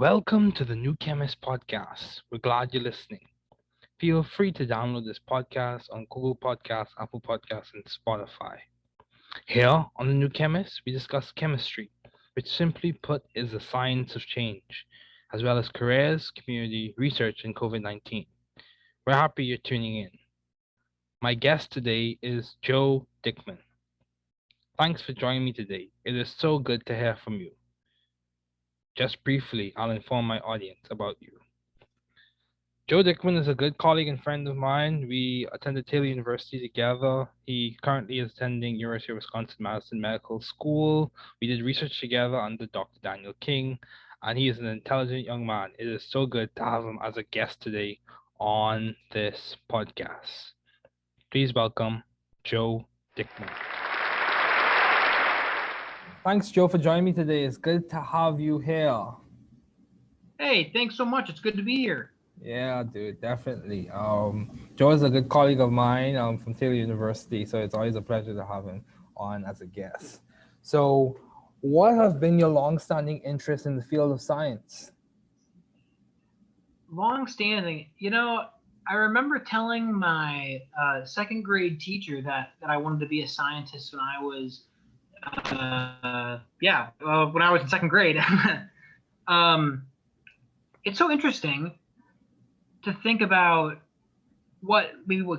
Welcome to the New Chemist podcast. We're glad you're listening. Feel free to download this podcast on Google Podcasts, Apple Podcasts, and Spotify. Here on the New Chemist, we discuss chemistry, which simply put is the science of change, as well as careers, community, research, and COVID 19. We're happy you're tuning in. My guest today is Joe Dickman. Thanks for joining me today. It is so good to hear from you. Just briefly, I'll inform my audience about you. Joe Dickman is a good colleague and friend of mine. We attended Taylor University together. He currently is attending University of Wisconsin-Madison Medical School. We did research together under Dr. Daniel King, and he is an intelligent young man. It is so good to have him as a guest today on this podcast. Please welcome Joe Dickman. Thanks, Joe, for joining me today. It's good to have you here. Hey, thanks so much. It's good to be here. Yeah, dude, definitely. Joe is a good colleague of mine from Taylor University, so it's always a pleasure to have him on as a guest. So, what have been your long-standing interest in the field of science? Long-standing. I remember telling my second grade teacher that I wanted to be a scientist when I was, when I was in second grade. It's so interesting to think about what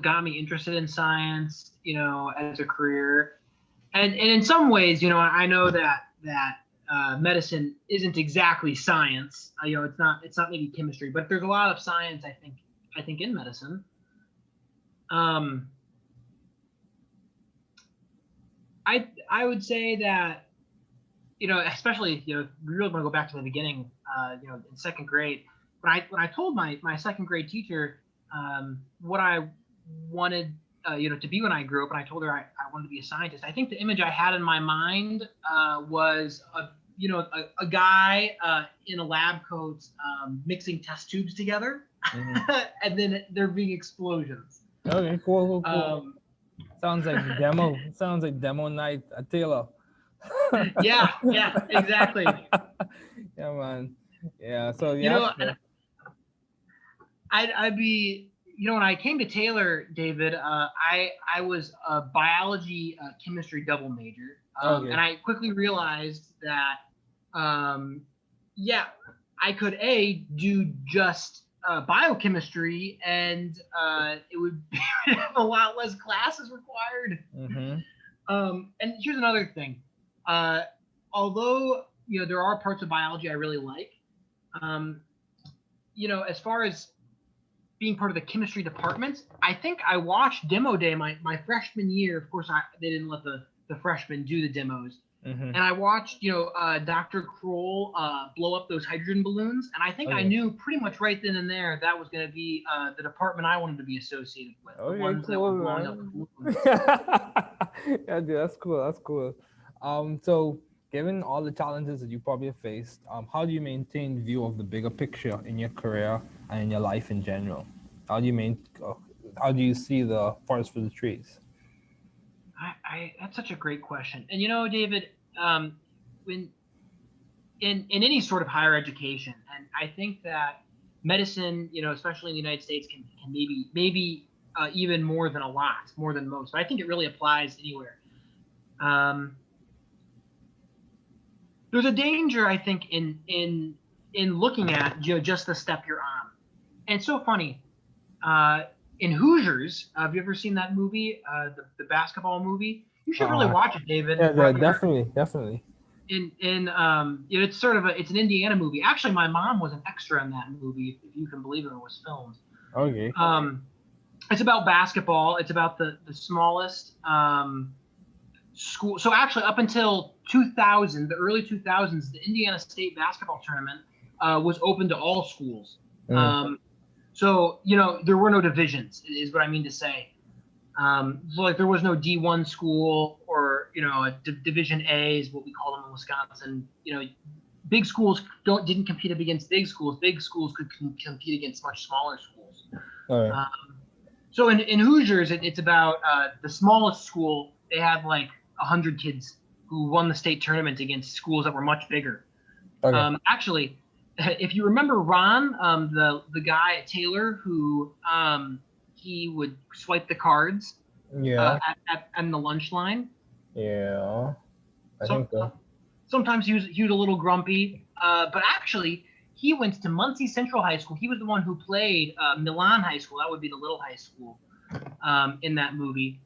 got me interested in science, as a career. And in some ways, I know that medicine isn't exactly science. It's not maybe chemistry, but there's a lot of science, I think in medicine. I would say that, especially, we really want to go back to the beginning, in second grade. When I told my second grade teacher what I wanted to be when I grew up, and I told her I wanted to be a scientist, I think the image I had in my mind was a guy in a lab coat mixing test tubes together, and then there being explosions. Okay, cool. Sounds like demo night at Taylor. yeah, exactly. Yeah, man. Yeah, so yeah. I'd be, when I came to Taylor, David, I was a biology chemistry double major, and I quickly realized that, I could do just biochemistry, and it would be a lot less classes required. Mm-hmm. And here's another thing. Although there are parts of biology I really like, as far as being part of the chemistry department, I think I watched demo day my freshman year. Of course, they didn't let the freshmen do the demos. Mm-hmm. And I watched, Dr. Kroll blow up those hydrogen balloons, and I think I knew pretty much right then and there that was going to be the department I wanted to be associated with. The ones that were blowing up the balloons. Yeah, dude, that's cool. So given all the challenges that you probably have faced, how do you maintain view of the bigger picture in your career and in your life in general? How do you see the forest for the trees? That's such a great question. And David, when in any sort of higher education, and I think that medicine, especially in the United States, can maybe even more than most. But I think it really applies anywhere. There's a danger, I think, in looking at just the step you're on. And it's so funny. In Hoosiers, have you ever seen that movie, the basketball movie? You should really watch it, David. Yeah, definitely. It's sort of it's an Indiana movie. Actually, my mom was an extra in that movie, if you can believe it, was filmed. Okay. It's about basketball. It's about the smallest school. So actually, up until 2000, the early 2000s, the Indiana State basketball tournament was open to all schools. So, there were no divisions, is what I mean to say. So, like, there was no D1 school or, a Division A is what we call them in Wisconsin. Big schools didn't compete against big schools. Big schools could compete against much smaller schools. All right. So in Hoosiers, it's about the smallest school. They had like 100 kids who won the state tournament against schools that were much bigger. Okay. Actually, if you remember Ron, the guy at Taylor who he would swipe the cards Yeah, at the lunch line. yeah, I So think so. sometimes he was a little grumpy, but actually he went to Muncie Central High School. He was the one who played Milan High School. That would be the little high school in that movie.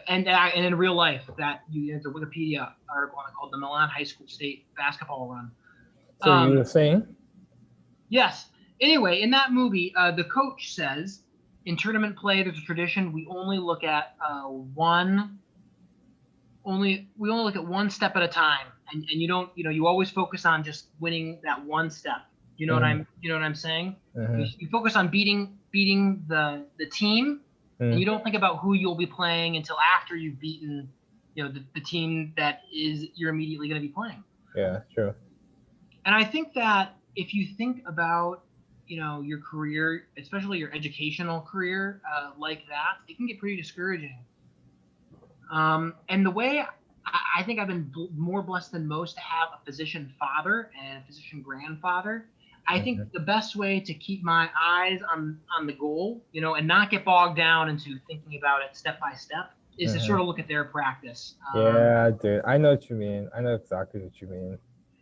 And in real life, there's a Wikipedia article on it called the Milan High School State Basketball Run. So you were Um, saying? yes. Anyway, in that movie, the coach says in tournament play, there's a tradition we only look at we only look at one step at a time, and you don't you always focus on just winning that one step. You know what I'm saying? Mm-hmm. You focus on beating the team, and you don't think about who you'll be playing until after you've beaten the team that is you're immediately going to be playing. Yeah, true. And I think that if you think about your career, especially your educational career, like that, it can get pretty discouraging. And the way I think I've been more blessed than most to have a physician father and a physician grandfather. I think the best way to keep my eyes on the goal, and not get bogged down into thinking about it step by step, is to sort of look at their practice. Yeah, dude. I know what you mean. I know exactly what you mean.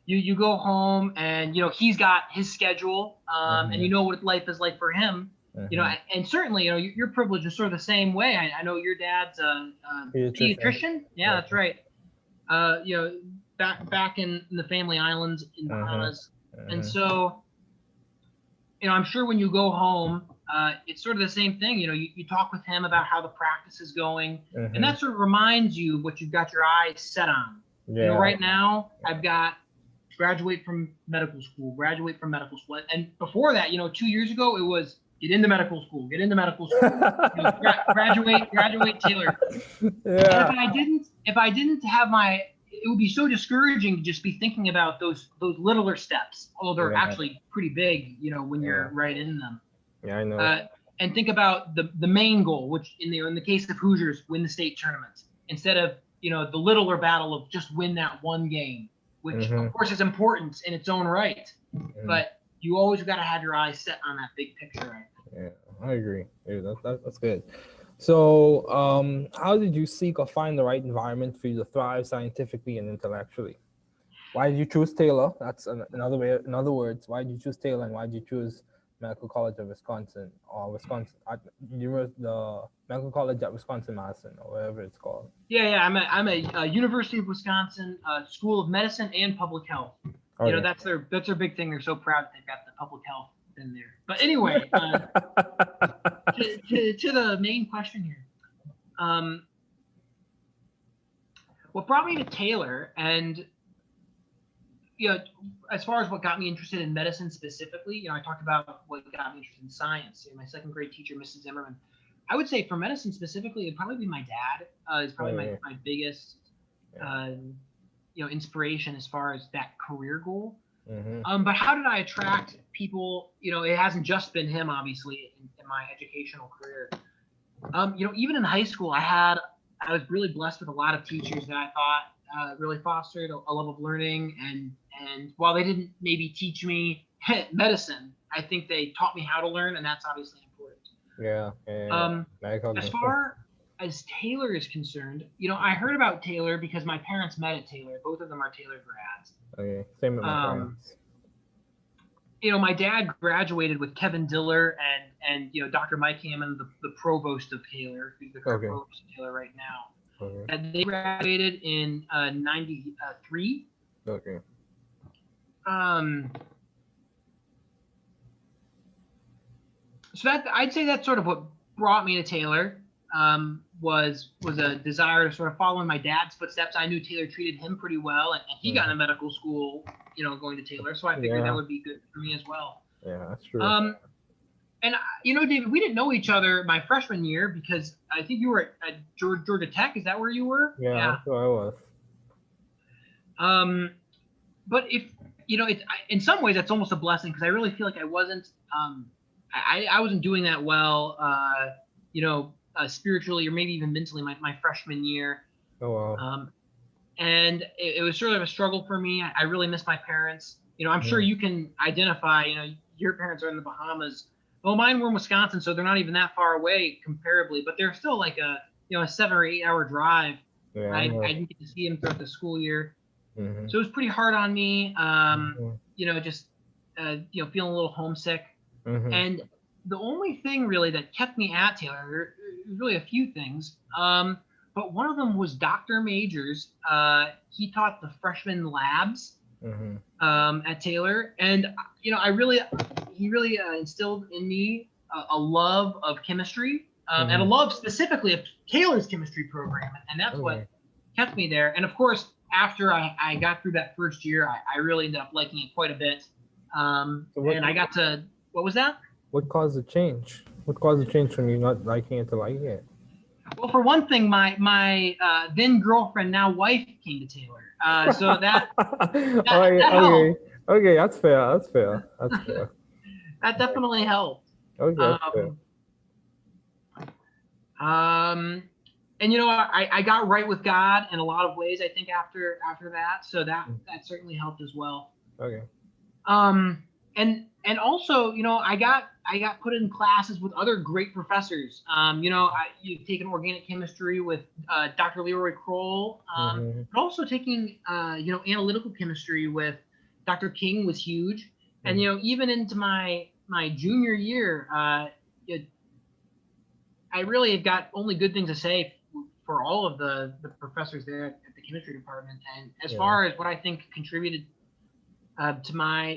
You go home and he's got his schedule, and you know what life is like for him. And certainly your privilege is sort of the same way. I know your dad's a pediatrician. Yeah, that's right. Back in the family islands in Bahamas, and so I'm sure when you go home, it's sort of the same thing. You talk with him about how the practice is going, and that sort of reminds you what you've got your eyes set on. Yeah. Right now I've got graduate from medical school, and before that, 2 years ago, it was get into medical school, graduate Taylor. Yeah. And if I didn't have it would be so discouraging to just be thinking about those littler steps, although they're actually pretty big, when you're right in them. Yeah, I know. And think about the main goal, which in the case of Hoosiers, win the state tournament, instead of the littler battle of just win that one game, which of course is important in its own right, but you always got to have your eyes set on that big picture. Right? Yeah, I agree. Yeah, that's good. So, how did you seek or find the right environment for you to thrive scientifically and intellectually? Why did you choose Taylor? That's another way. In other words, why did you choose Taylor, and why did you choose Medical College of Wisconsin or the Medical College at Wisconsin-Madison or whatever it's called? Yeah. I'm a University of Wisconsin School of Medicine and Public Health. Okay. That's their big thing. They're so proud that they've got the public health in there. But anyway, to the main question here, what brought me to Taylor, and as far as what got me interested in medicine specifically, I talked about what got me interested in science. My second grade teacher, Mrs. Zimmerman. I would say for medicine specifically, it'd probably be my dad. Is probably my biggest inspiration as far as that career goal. But how did I attract people? It hasn't just been him, obviously, in my educational career. Even in high school, I was really blessed with a lot of teachers that I thought really fostered a love of learning. And while they didn't maybe teach me medicine, I think they taught me how to learn, and that's obviously important. As far as Taylor is concerned, I heard about Taylor because my parents met at Taylor. Both of them are Taylor grads. Okay, same with my parents. My dad graduated with Kevin Diller and Dr. Mike Hammond, the provost of Taylor, who's the current provost of Taylor right now. Okay. And they graduated in 93. Okay. So I'd say that's sort of what brought me to Taylor. Was a desire to sort of follow in my dad's footsteps. I knew Taylor treated him pretty well, and he got into medical school, going to Taylor. So I figured that would be good for me as well. Yeah, that's true. And David, we didn't know each other my freshman year because I think you were at Georgia Tech. Is that where you were? Yeah, that's where I was. But if in some ways that's almost a blessing because I really feel like I wasn't I wasn't doing that well. Spiritually or maybe even mentally my freshman year. Oh wow. And it was sort of a struggle for me. I really miss my parents. I'm sure you can identify, your parents are in the Bahamas. Well, mine were in Wisconsin, so they're not even that far away comparably, but they're still like a 7 or 8 hour drive. Yeah, I didn't get to see them throughout the school year. Mm-hmm. So it was pretty hard on me, just, feeling a little homesick. Mm-hmm. And the only thing really that kept me at Taylor, really a few things, but one of them was Dr. Majors. He taught the freshman labs at Taylor, and he really instilled in me a love of chemistry, and a love specifically of Taylor's chemistry program, and that's what kept me there. And of course, after I got through that first year, I really ended up liking it quite a bit. And I got to, what was that? What caused the change? What caused the change from you not liking it to liking it? Well, for one thing, my then girlfriend, now wife, came to Taylor. So that helped. Okay, that's fair. That definitely helped. Okay, that's fair. And I got right with God in a lot of ways, I think, after that. So that certainly helped as well. Okay. And also, I got put in classes with other great professors. You've taken organic chemistry with Dr. Leroy Kroll, but also taking analytical chemistry with Dr. King was huge. And even into my junior year, I really have got only good things to say for all of the professors there at the chemistry department. And as far as what I think contributed to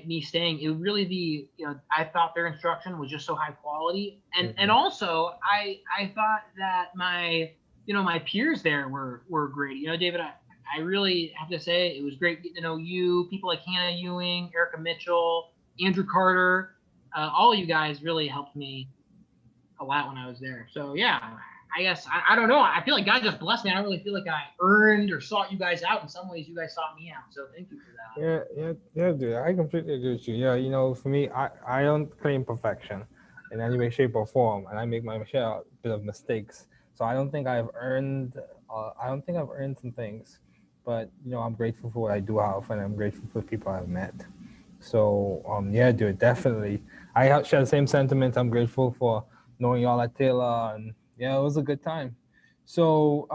me staying, it would really be, I thought their instruction was just so high quality, and also I thought that my peers there were great. David, I really have to say it was great getting to know you, people like Hannah Ewing, Erica Mitchell, Andrew Carter. All of you guys really helped me a lot when I was there. So yeah, I guess I don't know. I feel like God just blessed me. I don't really feel like I earned or sought you guys out. In some ways, you guys sought me out. So thank you for that. Yeah, dude. I completely agree with you. Yeah, for me, I don't claim perfection in any way, shape, or form, and I make my share a bit of mistakes. So I don't think I've earned. Some things, but I'm grateful for what I do have, and I'm grateful for the people I've met. So yeah, dude, definitely. I share the same sentiment. I'm grateful for knowing y'all at Taylor, and yeah, it was a good time. So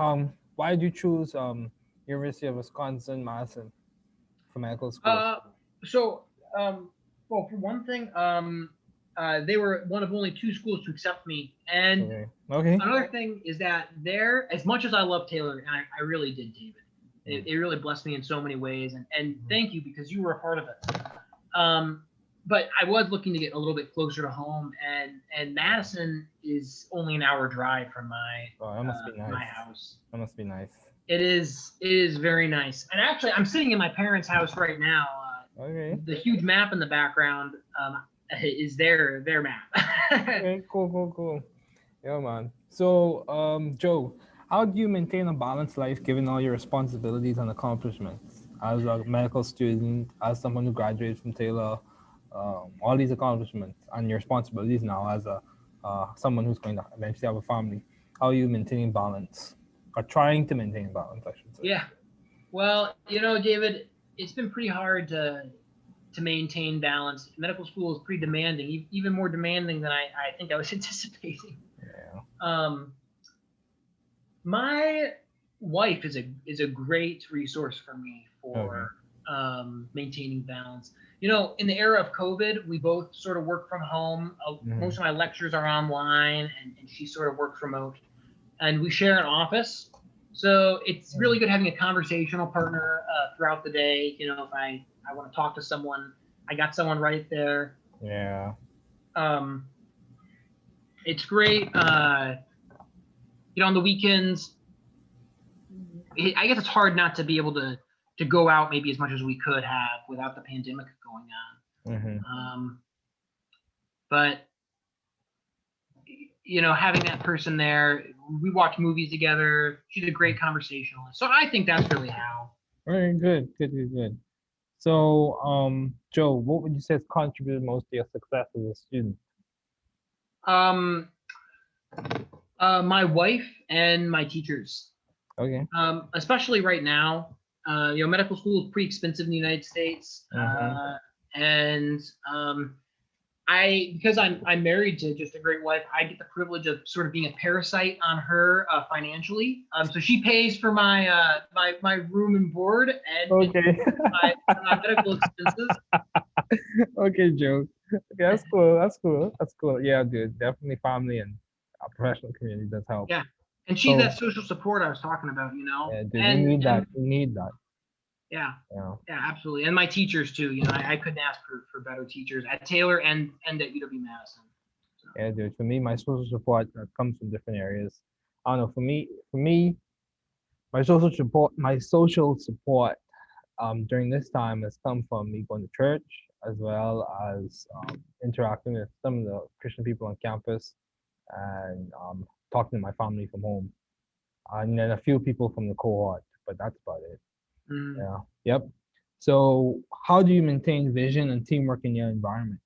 why did you choose University of Wisconsin-Madison for medical school? Well, for one thing, they were one of only 2 schools to accept me, and another thing is that there, as much as I love Taylor, and I really did, David, it really blessed me in so many ways, and thank you, because you were a part of it. But I was looking to get a little bit closer to home, and Madison is only an hour drive from that must be nice. my house. That must be nice. It is very nice. And actually, I'm sitting in my parents' house right now. The huge map in the background is their map. Okay, cool. Yeah, man. So, Joe, how do you maintain a balanced life given all your responsibilities and accomplishments as a medical student, as someone who graduated from Taylor? All these accomplishments and your responsibilities now as someone who's going to eventually have a family. How are you maintaining balance, or trying to maintain balance, I should say? Yeah, well, David, it's been pretty hard to maintain balance. Medical school is pretty demanding, even more demanding than I think I was anticipating. Yeah. My wife is a great resource for me for maintaining balance. In the era of COVID, we both sort of work from home. Most of my lectures are online, and she sort of works remote. And we share an office. So it's really good having a conversational partner throughout the day. If I want to talk to someone, I got someone right there. Yeah. It's great. On the weekends, I guess it's hard not to be able to go out maybe as much as we could have without the pandemic going on. But having that person there, we watch movies together. She's a great conversationalist. So I think that's really how. Very good. So, Joe, what would you say has contributed most to your success as a student? My wife and my teachers. Okay. Especially right now, medical school is pretty expensive in the United States. and because I'm married to just a great wife, I get the privilege of sort of being a parasite on her financially. So she pays for my my room and board and Okay. my medical expenses. Okay, Joe. Okay, that's cool. That's cool. That's cool. Yeah, dude. Definitely family and a professional community does help. Yeah, and she's So that social support I was talking about, you know. yeah, dude, we And need that. We need that. yeah, Yeah. yeah, absolutely. And my teachers too. You know, I couldn't ask for better teachers at Taylor and at UW-Madison. So. Yeah, dude. For me, my social support comes from different areas. I don't know. For me, my social support during this time has come from me going to church as well as interacting with some of the Christian people on campus and talking to my family from home, and then a few people from the cohort, but that's about it. Mm. Yeah. Yep. So, how do you maintain vision and teamwork in your environment?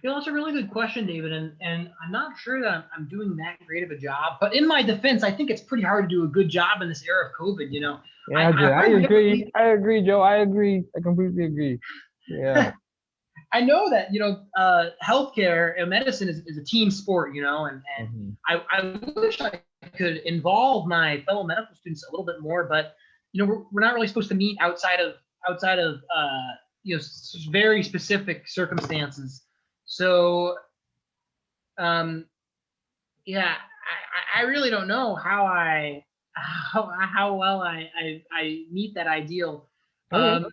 You know, that's a really good question, David, and I'm not sure that I'm doing that great of a job. But in my defense, I think it's pretty hard to do a good job in this era of COVID. You know, Yeah, dude, I agree. I agree, Joe. I agree. I completely agree. Yeah. I know that, you know, healthcare and medicine is a team sport, you know, and Mm-hmm. I wish I could involve my fellow medical students a little bit more, but you know, we're not really supposed to meet outside of you know, very specific circumstances. So yeah, I really don't know how well I meet that ideal. Okay.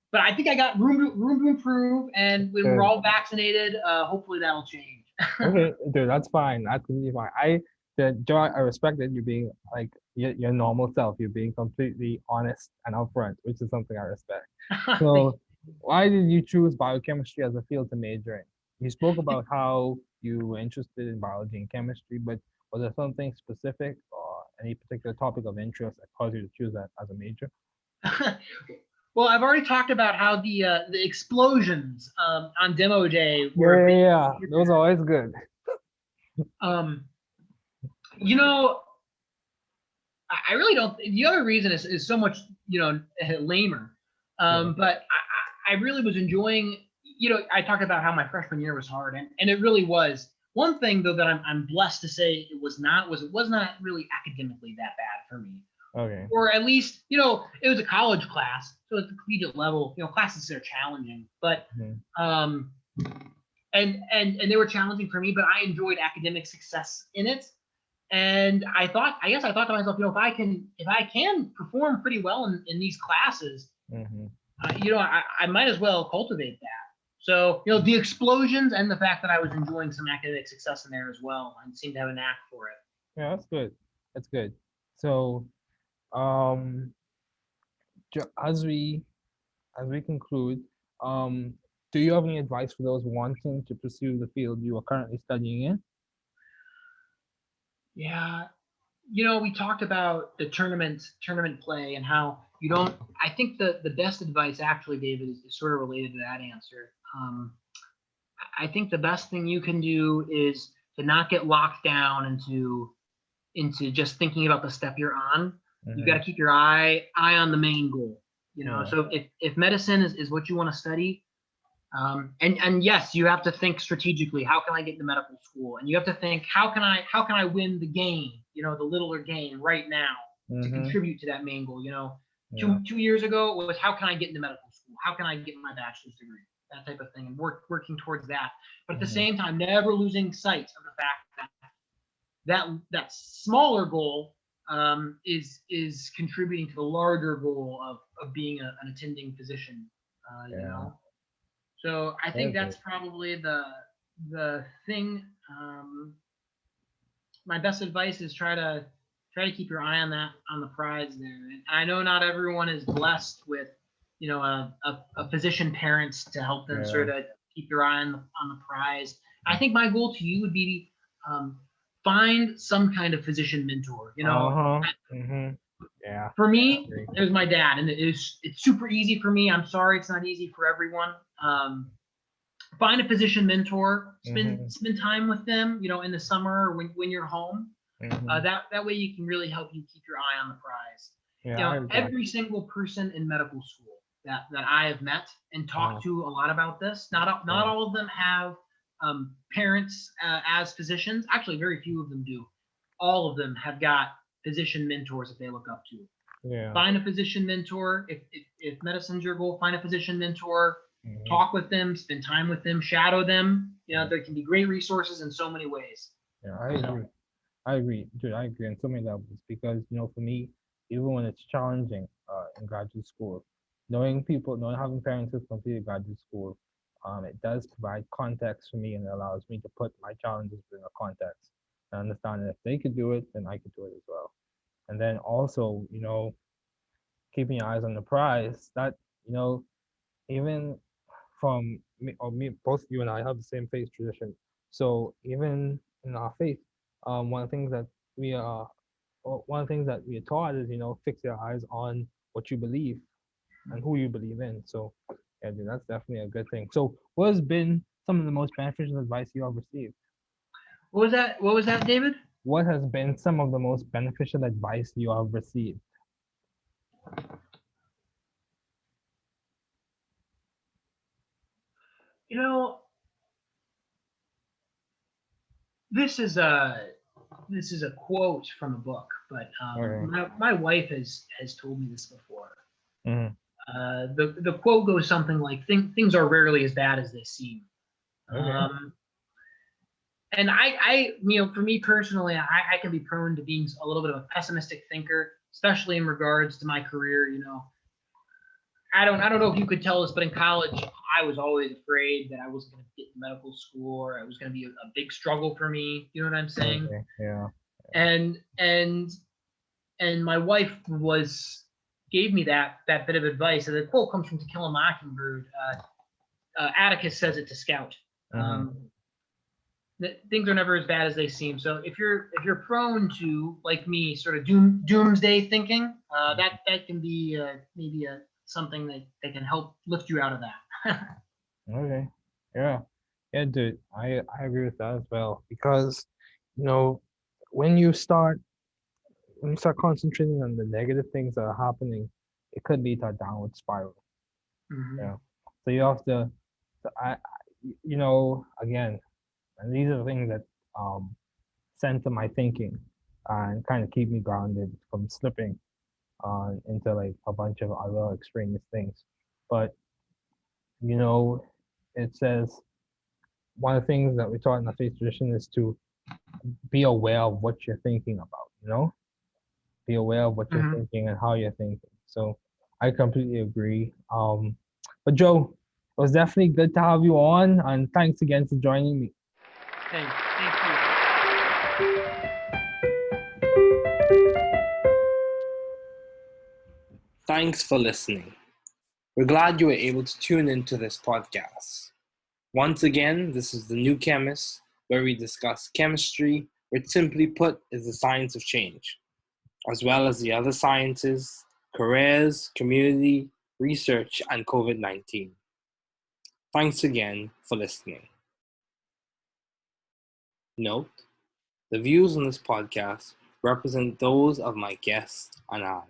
But I think I got room to improve, and when we're Good. all vaccinated, hopefully that'll change. Okay, dude, that's fine. That's completely fine. Joe, I respect that you being like your normal self. You're being completely honest and upfront, which is something I respect. So, why did you choose biochemistry as a field to major in? You spoke about how you were interested in biology and chemistry, but was there something specific or any particular topic of interest that caused you to choose that as a major? Well, I've already talked about how the explosions on demo day were a Yeah, big. yeah, yeah. Those are always good. Um, you know, I really don't. The other reason is so much, you know, lamer. Yeah. But I really was enjoying. You know, I talked about how my freshman year was hard, and it really was. One thing though that I'm blessed to say it was not really academically that bad for me. Okay. Or at least, you know, it was a college class, so at the collegiate level, you know, classes are challenging, but Mhm. and they were challenging for me, but I enjoyed academic success in it. And I guess I thought to myself, you know, if I can perform pretty well in these classes, Mhm. you know, I might as well cultivate that. So, you know, the explosions and the fact that I was enjoying some academic success in there as well, and seemed to have a knack for it. Yeah, that's good. That's good. So, um, as we conclude, um, do you have any advice for those wanting to pursue the field you are currently studying in? Yeah, you know, we talked about the tournament play and how you don't. I think the best advice, actually, David, is sort of related to that answer. I think the best thing you can do is to not get locked down into just thinking about the step you're on. You got to Mhm. keep your eye on the main goal. You know, Yeah. so if medicine is what you want to study, and yes, you have to think strategically. How can I get into medical school? And you have to think, how can I win the game? You know, the littler game right now to Mhm. contribute to that main goal. You know, Yeah. 2 years ago it was how can I get into medical school? How can I get my bachelor's degree? That type of thing, and working towards that. But at the Mhm. same time, never losing sight of the fact that smaller goal is contributing to the larger goal of being an attending physician. You Yeah. know, so I Very think good. that's probably the thing. My best advice is try to keep your eye on the prize there. And I know not everyone is blessed with, you know, a physician parents to help them Yeah. sort of keep your eye on the prize. I think my goal to you would be find some kind of physician mentor. You know, Uh-huh. Mhm. Yeah. for I me, agree. it was my dad, and it's super easy for me. I'm sorry, it's not easy for everyone. Find a physician mentor. Mhm. Spend time with them. You know, in the summer or when you're home. Mhm. That way you can really help you keep your eye on the prize. Yeah, I agree. Every single person in medical school that I have met and talked to a lot about this, not all of them have parents as physicians. Actually, very few of them do. All of them have got physician mentors that they look up to. Yeah. Find a physician mentor. If medicine's your goal, find a physician mentor. Mhm. Talk with them, spend time with them, shadow them. There can be great resources in so many ways. Yeah, I agree. I agree, dude. I agree on so many levels because for me, even when it's challenging in graduate school, knowing having parents who've completed graduate school, it does provide context for me and it allows me to put my challenges within a context and understand that if they could do it, then I could do it as well. And then also, keeping your eyes on the prize. That even from me, or me, both you and I have the same faith tradition. So even in our faith, one of the things that we are, one of the things that we are taught is, fix your eyes on what you believe and who you believe in. So yeah, dude, that's definitely a good thing. So what has been some of the most beneficial advice you have received? What was that, David? What has been some of the most beneficial advice you have received? This is a quote from a book, but Okay. my wife has told me this before. Mhm. The quote goes something like, "Things are rarely as bad as they seem." Okay. And for me personally, I can be prone to being a little bit of a pessimistic thinker, especially in regards to my career. I don't know if you could tell us, but in college, I was always afraid that I wasn't going to get to medical school, or it was going to be a big struggle for me. You know what I'm saying? Okay. Yeah. And my wife gave me that bit of advice. And the quote comes from To Kill a Mockingbird. Atticus says it to Scout. That things are never as bad as they seem. So if you're prone to, like me, sort of doomsday thinking, that can be maybe something that can help lift you out of that. Okay. Yeah. Yeah, dude. I agree with that as well because, you know, when you start concentrating on the negative things that are happening, it could lead to a downward spiral. Mhm. Yeah. So you have to, again, and these are the things that center my thinking and kind of keep me grounded from slipping into like a bunch of other extraneous things. But you know, it says one of the things that we taught in the faith tradition is to be aware of what you're thinking about, be aware of what you're Mhm. thinking and how you're thinking. So I completely agree. But Joe, it was definitely good to have you on, and thanks again for joining me. Hey, thank you. Thanks for listening. We're glad you were able to tune into this podcast. Once again, this is The New Chemist, where we discuss chemistry, which simply put is the science of change, as well as the other sciences, careers, community, research, and COVID-19. Thanks again for listening. Note, the views on this podcast represent those of my guests and I.